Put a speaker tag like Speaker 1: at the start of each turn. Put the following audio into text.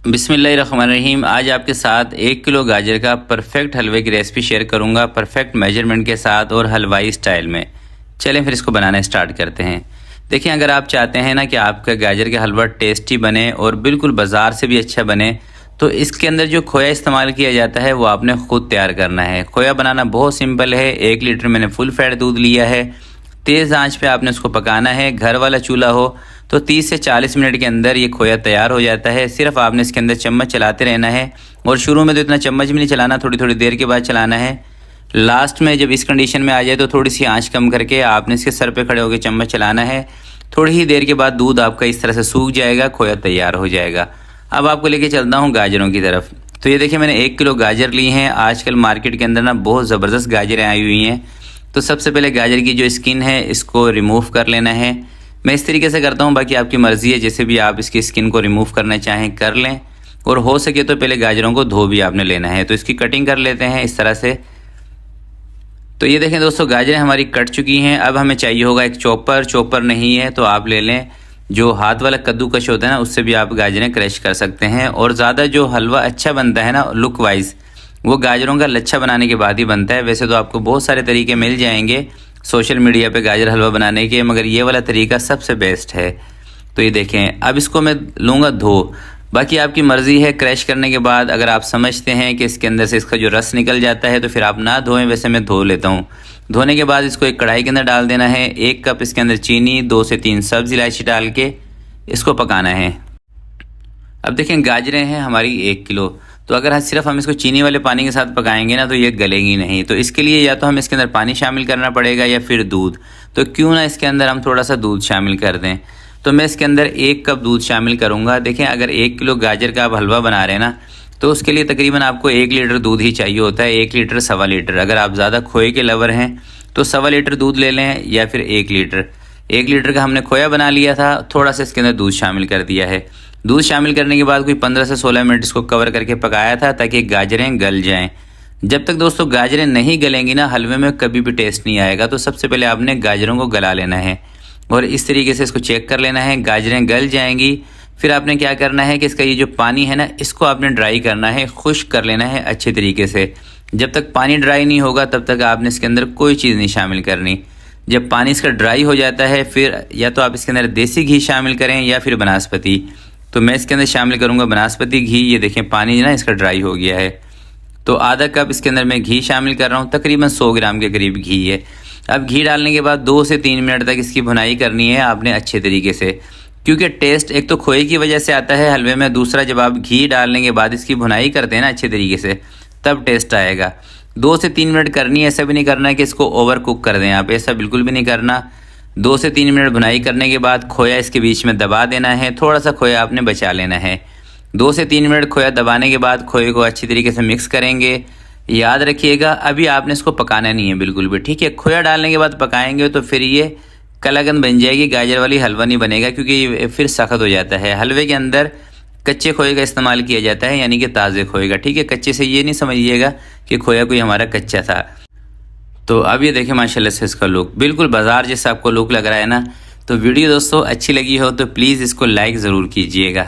Speaker 1: बिस्मिल्लाहिर्रहमानिर्रहीम। आज आपके साथ 1 किलो गाजर का परफेक्ट हलवे की रेसिपी शेयर करूंगा, परफेक्ट मेजरमेंट के साथ और हलवाई स्टाइल में। चलें फिर इसको बनाना स्टार्ट करते हैं। देखिए, अगर आप चाहते हैं ना कि आपका गाजर का हलवा टेस्टी बने और बिल्कुल बाज़ार से भी अच्छा बने, तो इसके अंदर जो खोया इस्तेमाल किया जाता है वो आपने ख़ुद तैयार करना है। खोया बनाना बहुत सिंपल है। 1 लीटर मैंने फुल फैट दूध लिया है। तेज़ आंच पे आपने उसको पकाना है। घर वाला चूल्हा हो तो 30 से 40 मिनट के अंदर ये खोया तैयार हो जाता है। सिर्फ आपने इसके अंदर चम्मच चलाते रहना है, और शुरू में तो इतना चम्मच भी नहीं चलाना, थोड़ी थोड़ी देर के बाद चलाना है। लास्ट में जब इस कंडीशन में आ जाए तो थोड़ी सी आंच कम करके आपने इसके सर पे खड़े होकर चम्मच चलाना है। थोड़ी ही देर के बाद दूध आपका इस तरह से सूख जाएगा, खोया तैयार हो जाएगा। अब आपको लेके चलता हूँ गाजरों की तरफ। तो ये देखिए, मैंने 1 किलो गाजर ली हैं। आजकल मार्केट के अंदर ना बहुत ज़बरदस्त गाजरें आई हुई हैं। तो सबसे पहले गाजर की जो स्किन है इसको रिमूव कर लेना है। मैं इस तरीके से करता हूँ, बाकी आपकी मर्ज़ी है, जैसे भी आप इसकी स्किन को रिमूव करना चाहें कर लें। और हो सके तो पहले गाजरों को धो भी आपने लेना है। तो इसकी कटिंग कर लेते हैं इस तरह से। तो ये देखें दोस्तों, गाजरें हमारी कट चुकी हैं। अब हमें चाहिए होगा एक चॉपर। चॉपर नहीं है तो आप ले लें जो हाथ वाला कद्दूकश होता है ना, उससे भी आप गाजरें क्रश कर सकते हैं। और ज़्यादा जो हलवा अच्छा बनता है ना लुक वाइज, वो गाजरों का लच्छा बनाने के बाद ही बनता है। वैसे तो आपको बहुत सारे तरीके मिल जाएंगे सोशल मीडिया पे गाजर हलवा बनाने के, मगर ये वाला तरीका सबसे बेस्ट है। तो ये देखें, अब इसको मैं लूँगा धो। बाकी आपकी मर्ज़ी है। क्रैश करने के बाद अगर आप समझते हैं कि इसके अंदर से इसका जो रस निकल जाता है तो फिर आप ना धोएं, वैसे मैं धो लेता हूँ। धोने के बाद इसको एक कढ़ाई के अंदर डाल देना है। 1 कप इसके अंदर चीनी, 2 से 3 सब्ज़ इलायची डाल के इसको पकाना है। अब देखें, गाजरें हैं हमारी 1 किलो। तो अगर सिर्फ हम इसको चीनी वाले पानी के साथ पकाएंगे ना तो ये गलेगी नहीं। तो इसके लिए या तो हम इसके अंदर पानी शामिल करना पड़ेगा या फिर दूध। तो क्यों ना इसके अंदर हम थोड़ा सा दूध शामिल कर दें। तो मैं इसके अंदर 1 कप दूध शामिल करूँगा। देखें, अगर 1 किलो गाजर का आप हलवा बना रहे हैं ना, तो उसके लिए तकरीबन आपको 1 लीटर दूध ही चाहिए होता है। 1 लीटर, 1.25 लीटर। अगर आप ज़्यादा खोए के लवर हैं तो 1.25 लीटर दूध ले लें या फिर 1 लीटर। 1 लीटर का हमने खोया बना लिया था, थोड़ा सा इसके अंदर दूध शामिल कर दिया है। दूध शामिल करने के बाद कोई 15 से 16 मिनट इसको कवर करके पकाया था ताकि गाजरें गल जाएं। जब तक दोस्तों गाजरें नहीं गलेंगी ना, हलवे में कभी भी टेस्ट नहीं आएगा। तो सबसे पहले आपने गाजरों को गला लेना है और इस तरीके से इसको चेक कर लेना है। गाजरें गल जाएंगी, फिर आपने क्या करना है कि इसका ये जो पानी है ना, इसको आपने ड्राई करना है, खुश्क कर लेना है अच्छे तरीके से। जब तक पानी ड्राई नहीं होगा तब तक आपने इसके अंदर कोई चीज़ नहीं शामिल करनी। जब पानी इसका ड्राई हो जाता है फिर या तो आप इसके अंदर देसी घी शामिल करें या फिर बनास्पति। तो मैं इसके अंदर शामिल करूंगा बनास्पति घी। ये देखें, पानी ना इसका ड्राई हो गया है। तो आधा कप इसके अंदर मैं घी शामिल कर रहा हूँ, तकरीबन 100 ग्राम के करीब घी है। अब घी डालने के बाद 2 से 3 मिनट तक इसकी भुनाई करनी है आपने अच्छे तरीके से, क्योंकि टेस्ट एक तो खोए की वजह से आता है हलवे में, दूसरा जब आप घी डालने के बाद इसकी भुनाई करते हैं ना अच्छे तरीके से, तब टेस्ट आएगा। 2 से 3 मिनट करनी है। ऐसा भी नहीं करना है कि इसको ओवर कुक कर दें आप, ऐसा बिल्कुल भी नहीं करना। 2 से 3 मिनट भुनाई करने के बाद खोया इसके बीच में दबा देना है। थोड़ा सा खोया आपने बचा लेना है। 2 से 3 मिनट खोया दबाने के बाद खोए को अच्छी तरीके से मिक्स करेंगे। याद रखिएगा, अभी आपने इसको पकाना नहीं है बिल्कुल भी, ठीक है। खोया डालने के बाद पकाएंगे तो फिर ये कलाकंद बन जाएगी, गाजर वाली हलवा नहीं बनेगा, क्योंकि ये फिर सख्त हो जाता है। हलवे के अंदर कच्चे खोए का इस्तेमाल किया जाता है, यानी कि ताज़े खोए का, ठीक है। कच्चे से ये नहीं समझिएगा कि खोया कोई हमारा कच्चा था। तो अब ये देखें, माशाल्लाह से इसका लुक बिल्कुल बाजार जैसा आपको लुक लग रहा है ना। तो वीडियो दोस्तों अच्छी लगी हो तो प्लीज़ इसको लाइक ज़रूर कीजिएगा।